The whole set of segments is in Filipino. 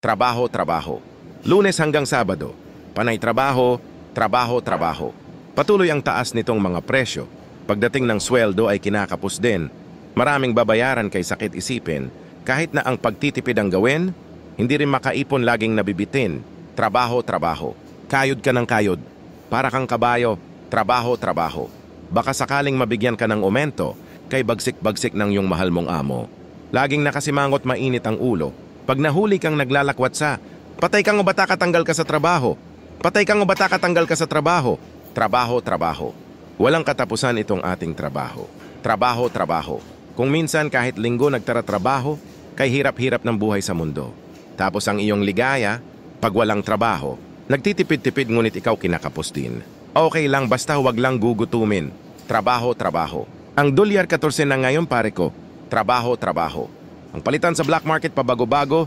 trabaho, trabaho. Lunes hanggang Sabado, panay trabaho, trabaho, trabaho. Patuloy ang taas nitong mga presyo. Pagdating ng sweldo ay kinakapos din. Maraming babayaran kay sakit isipin. Kahit na ang pagtitipid ang gawin, hindi rin makaipon laging nabibitin. Trabaho, trabaho. Kayod ka ng kayod. Para kang kabayo, trabaho, trabaho. Baka sakaling mabigyan ka ng aumento, kay bagsik-bagsik ng iyong mahal mong amo. Laging nakasimangot mainit ang ulo. Pag nahuli kang naglalakwat sa, patay kang o bata katanggal ka sa trabaho. Patay kang o bata katanggal ka sa trabaho. Trabaho, trabaho. Walang katapusan itong ating trabaho. Trabaho, trabaho. Kung minsan kahit linggo nagtaratrabaho, kay hirap-hirap ng buhay sa mundo. Tapos ang iyong ligaya, pag walang trabaho, nagtitipid-tipid ngunit ikaw kinakapos din. Okay lang basta huwag lang gugutumin. Trabaho, trabaho. Ang dolyar 14 na ngayon pare ko. Trabaho, trabaho. Ang palitan sa black market pabago-bago,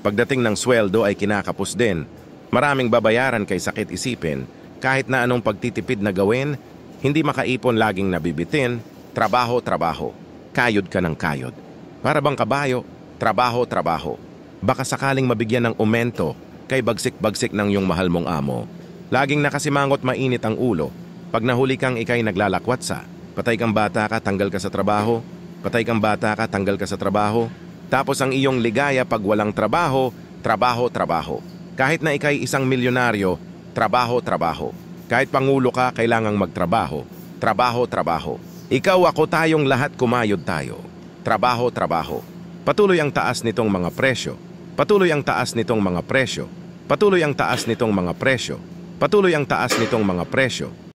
pagdating ng sweldo ay kinakapos din. Maraming babayaran kay sakit isipin. Kahit na anong pagtitipid na gawin, hindi makaipon laging nabibitin. Trabaho, trabaho. Kayod ka ng kayod. Para bang kabayo, trabaho, trabaho. Baka sakaling mabigyan ng aumento, kay bagsik-bagsik ng iyong mahal mong amo. Laging nakasimangot mainit ang ulo. Pag nahuli kang ikay naglalakwat sa, patay kang bata ka, tanggal ka sa trabaho. Patay kang bata ka, tanggal ka sa trabaho. Tapos ang iyong ligaya pag walang trabaho, trabaho, trabaho. Kahit na ikay isang milyonaryo, trabaho, trabaho. Kahit pangulo ka, kailangang magtrabaho. Trabaho, trabaho. Ikaw, ako, tayong lahat kumayod tayo. Trabaho, trabaho. Patuloy ang taas nitong mga presyo. Patuloy ang taas nitong mga presyo. Patuloy ang taas nitong mga presyo. Patuloy ang taas nitong mga presyo.